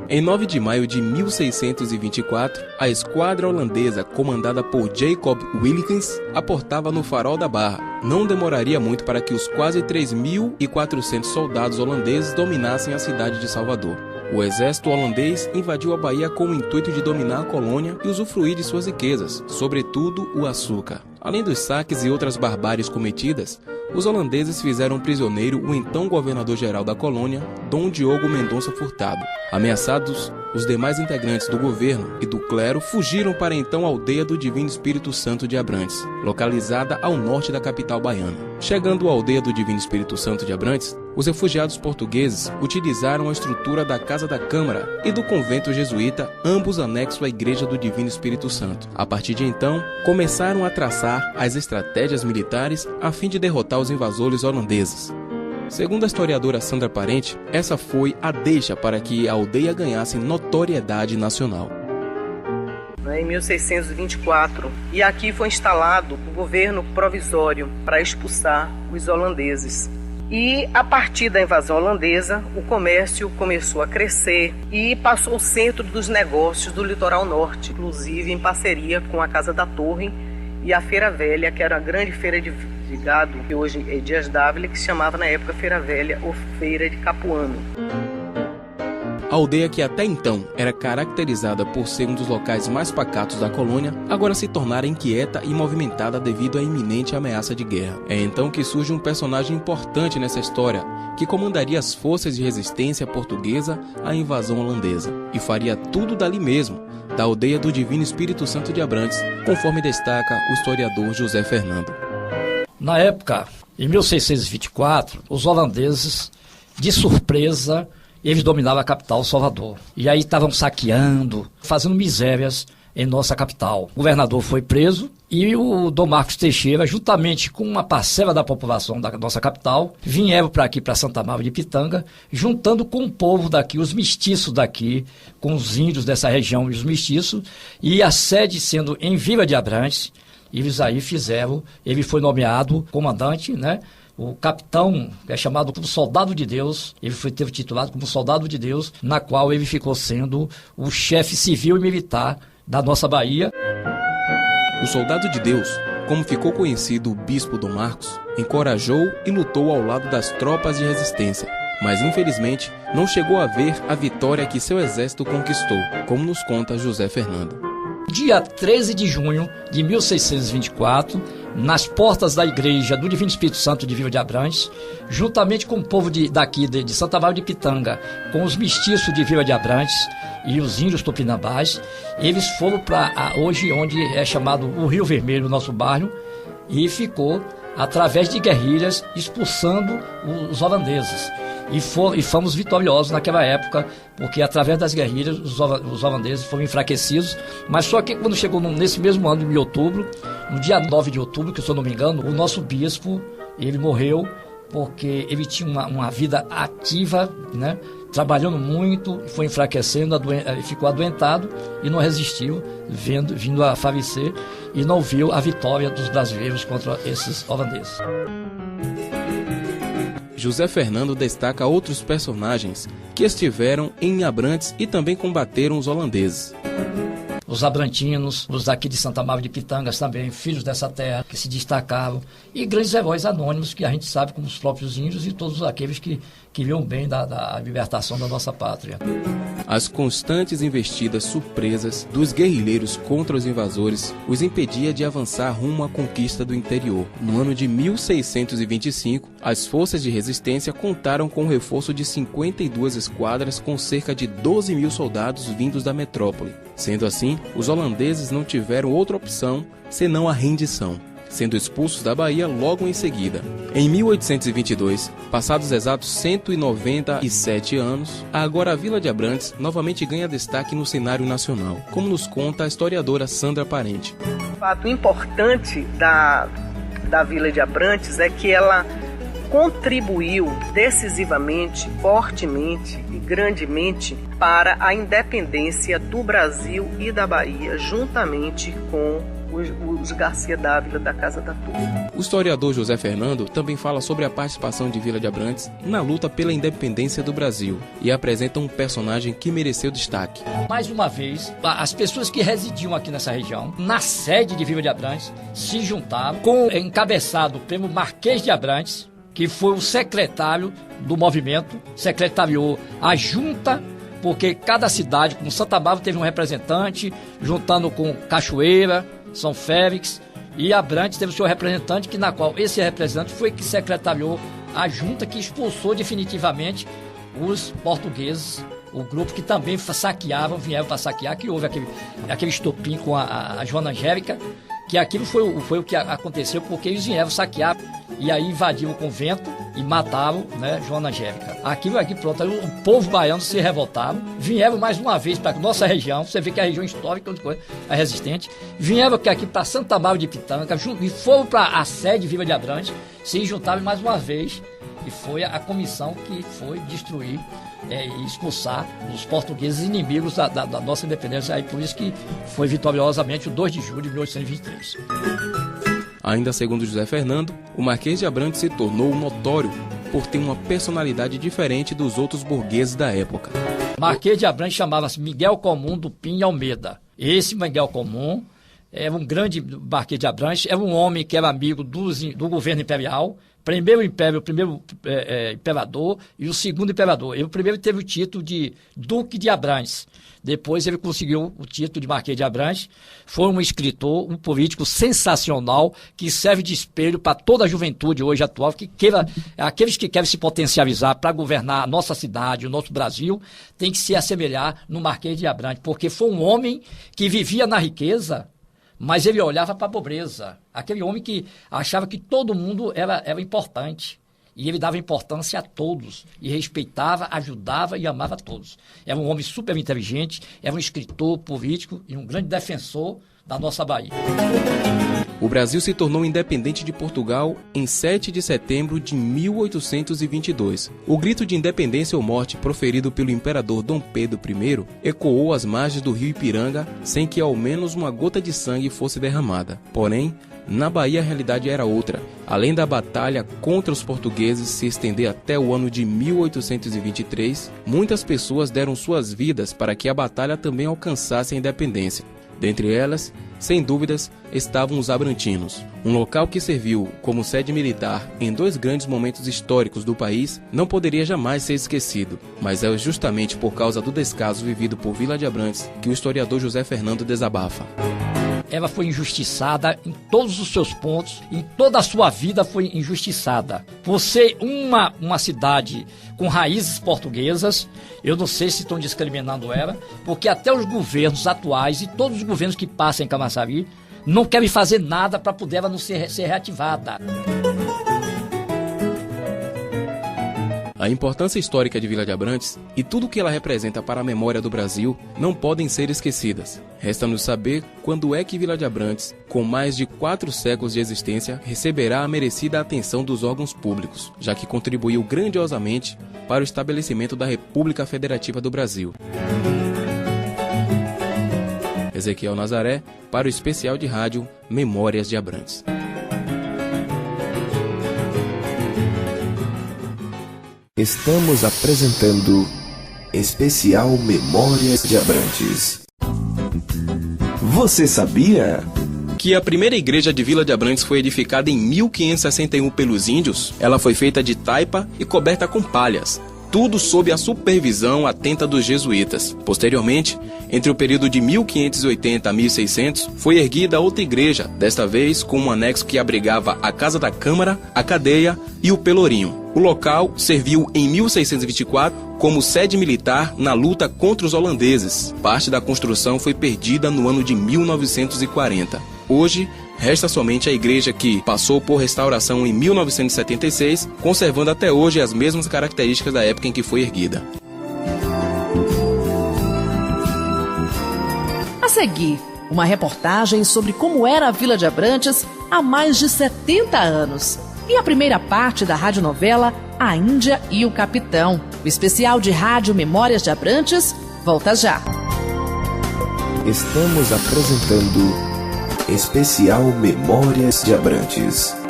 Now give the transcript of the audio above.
Em 9 de maio de 1624, a esquadra holandesa comandada por Jacob Wilkins aportava no Farol da Barra. Não demoraria muito para que os quase 3.400 soldados holandeses dominassem a cidade de Salvador. O exército holandês invadiu a Bahia com o intuito de dominar a colônia e usufruir de suas riquezas, sobretudo o açúcar. Além dos saques e outras barbáries cometidas, os holandeses fizeram prisioneiro o então governador-geral da colônia, Dom Diogo Mendonça Furtado. Ameaçados, os demais integrantes do governo e do clero fugiram para a então aldeia do Divino Espírito Santo de Abrantes, localizada ao norte da capital baiana. Chegando à aldeia do Divino Espírito Santo de Abrantes, os refugiados portugueses utilizaram a estrutura da Casa da Câmara e do convento jesuíta, ambos anexos à Igreja do Divino Espírito Santo. A partir de então, começaram a traçar as estratégias militares a fim de derrotar os invasores holandeses. Segundo a historiadora Sandra Parente, essa foi a deixa para que a aldeia ganhasse notoriedade nacional. Em 1624, e aqui foi instalado o governo provisório para expulsar os holandeses. E a partir da invasão holandesa, o comércio começou a crescer e passou ao centro dos negócios do litoral norte, inclusive em parceria com a Casa da Torre e a Feira Velha, que era a grande feira de gado, que hoje é Dias Dávila, que se chamava na época Feira Velha ou Feira de Capuano. A aldeia, que até então era caracterizada por ser um dos locais mais pacatos da colônia, agora se tornara inquieta e movimentada devido à iminente ameaça de guerra. É então que surge um personagem importante nessa história, que comandaria as forças de resistência portuguesa à invasão holandesa, e faria tudo dali mesmo, da aldeia do Divino Espírito Santo de Abrantes, conforme destaca o historiador José Fernando. Na época, em 1624, os holandeses, de surpresa, eles dominavam a capital, Salvador. E aí estavam saqueando, fazendo misérias em nossa capital. O governador foi preso e o Dom Marcos Teixeira, juntamente com uma parcela da população da nossa capital, vieram para aqui, para Santa Maria de Pitanga, juntando com o povo daqui, os mestiços daqui, com os índios dessa região e os mestiços, e a sede sendo em Vila de Abrantes. Eles aí fizeram, ele foi nomeado comandante, né? O capitão é chamado como Soldado de Deus, teve titulado como Soldado de Deus, na qual ele ficou sendo o chefe civil e militar da nossa Bahia. O Soldado de Deus, como ficou conhecido o bispo Dom Marcos, encorajou e lutou ao lado das tropas de resistência, mas infelizmente não chegou a ver a vitória que seu exército conquistou, como nos conta José Fernando. Dia 13 de junho de 1624, nas portas da igreja do Divino Espírito Santo de Vila de Abrantes, juntamente com o povo daqui de Santa Maria de Pitanga, com os mestiços de Vila de Abrantes e os índios tupinambás, eles foram para hoje onde é chamado o Rio Vermelho, nosso bairro, e ficou através de guerrilhas expulsando os holandeses. E fomos vitoriosos naquela época, porque através das guerrilhas os holandeses foram enfraquecidos. Mas só que quando chegou nesse mesmo ano, em outubro, no dia 9 de outubro, que se eu não me engano, o nosso bispo, ele morreu porque ele tinha uma vida ativa, né? Trabalhando muito, foi enfraquecendo, ficou adoentado e não resistiu, vindo a falecer, e não viu a vitória dos brasileiros contra esses holandeses. José Fernando destaca outros personagens que estiveram em Abrantes e também combateram os holandeses. Os abrantinos, os daqui de Santa Maria de Pitangas também, filhos dessa terra, que se destacavam, e grandes heróis anônimos que a gente sabe como os próprios índios e todos aqueles que queriam bem da libertação da nossa pátria. As constantes investidas surpresas dos guerrilheiros contra os invasores os impedia de avançar rumo à conquista do interior. No ano de 1625, as forças de resistência contaram com o reforço de 52 esquadras com cerca de 12 mil soldados vindos da metrópole. Sendo assim, os holandeses não tiveram outra opção senão a rendição, sendo expulsos da Bahia logo em seguida. Em 1822, passados exatos 197 anos, agora a Vila de Abrantes novamente ganha destaque no cenário nacional, como nos conta a historiadora Sandra Parente. O fato importante da Vila de Abrantes é que ela contribuiu decisivamente, fortemente e grandemente para a independência do Brasil e da Bahia, juntamente com os Garcia Dávila da Casa da Turma. O historiador José Fernando também fala sobre a participação de Vila de Abrantes na luta pela independência do Brasil e apresenta um personagem que mereceu destaque. Mais uma vez, as pessoas que residiam aqui nessa região, na sede de Vila de Abrantes, se juntaram com encabeçado pelo Marquês de Abrantes, que foi o secretário do movimento, secretariou a junta, porque cada cidade, como Santa Bárbara, teve um representante, juntando com Cachoeira, São Félix, e Abrantes teve o seu representante, na qual esse representante foi que secretariou a junta que expulsou definitivamente os portugueses, o grupo que também saqueavam, vieram para saquear, que houve aquele estopim com a Joana Angélica, que aquilo foi o que aconteceu, porque eles vieram saquear e aí invadiram o convento e mataram, né, Joana Angélica. Aquilo aqui, pronto, aí o povo baiano se revoltaram, vieram mais uma vez para nossa região, você vê que a região histórica é resistente, vieram aqui para Santa Bárbara de Pitanga e foram para a sede Vila de Abrantes, se juntaram mais uma vez, e foi a comissão que foi destruir e expulsar os portugueses inimigos da nossa independência. Aí por isso que foi vitoriosamente o 2 de julho de 1823. Ainda segundo José Fernando, o Marquês de Abrantes se tornou notório por ter uma personalidade diferente dos outros burgueses da época. Marquês de Abrantes chamava-se Miguel Comum do Pinho Almeida. Esse Miguel Comum era um grande Marquês de Abrantes, era um homem que era amigo do governo imperial, primeiro império, o primeiro imperador e o segundo imperador. Ele primeiro teve o título de Duque de Abrantes, depois ele conseguiu o título de Marquês de Abrantes. Foi um escritor, um político sensacional, que serve de espelho para toda a juventude hoje atual, aqueles que querem se potencializar para governar a nossa cidade, o nosso Brasil, tem que se assemelhar no Marquês de Abrantes, porque foi um homem que vivia na riqueza, mas ele olhava para a pobreza. Aquele homem que achava que todo mundo era importante. E ele dava importância a todos. E respeitava, ajudava e amava a todos. Era um homem super inteligente, era um escritor político e um grande defensor da nossa Bahia. O Brasil se tornou independente de Portugal em 7 de setembro de 1822. O grito de independência ou morte proferido pelo imperador Dom Pedro I ecoou às margens do rio Ipiranga sem que ao menos uma gota de sangue fosse derramada. Porém, na Bahia a realidade era outra. Além da batalha contra os portugueses se estender até o ano de 1823, muitas pessoas deram suas vidas para que a batalha também alcançasse a independência. Dentre elas, sem dúvidas, estavam os abrantinos. Um local que serviu como sede militar em 2 grandes momentos históricos do país não poderia jamais ser esquecido. Mas é justamente por causa do descaso vivido por Vila de Abrantes que o historiador José Fernando desabafa. Ela foi injustiçada em todos os seus pontos, em toda a sua vida foi injustiçada. Por ser uma cidade com raízes portuguesas, eu não sei se estão discriminando ela, porque até os governos atuais e todos os governos que passam em Camaçari não querem fazer nada para poder ela não ser reativada. A importância histórica de Vila de Abrantes e tudo o que ela representa para a memória do Brasil não podem ser esquecidas. Resta-nos saber quando é que Vila de Abrantes, com mais de 4 séculos de existência, receberá a merecida atenção dos órgãos públicos, já que contribuiu grandiosamente para o estabelecimento da República Federativa do Brasil. Ezequiel Nazaré, para o especial de rádio Memórias de Abrantes. Estamos apresentando Especial Memórias de Abrantes. Você sabia que a primeira igreja de Vila de Abrantes foi edificada em 1561 pelos índios? Ela foi feita de taipa e coberta com palhas, tudo sob a supervisão atenta dos jesuítas. Posteriormente, entre o período de 1580 a 1600, foi erguida outra igreja, desta vez com um anexo que abrigava a Casa da Câmara, a Cadeia e o Pelourinho. O local serviu em 1624 como sede militar na luta contra os holandeses. Parte da construção foi perdida no ano de 1940. Hoje, resta somente a igreja que passou por restauração em 1976, conservando até hoje as mesmas características da época em que foi erguida. A seguir, uma reportagem sobre como era a Vila de Abrantes há mais de 70 anos. E a primeira parte da radionovela A Índia e o Capitão. O especial de rádio Memórias de Abrantes volta já. Estamos apresentando Especial Memórias de Abrantes.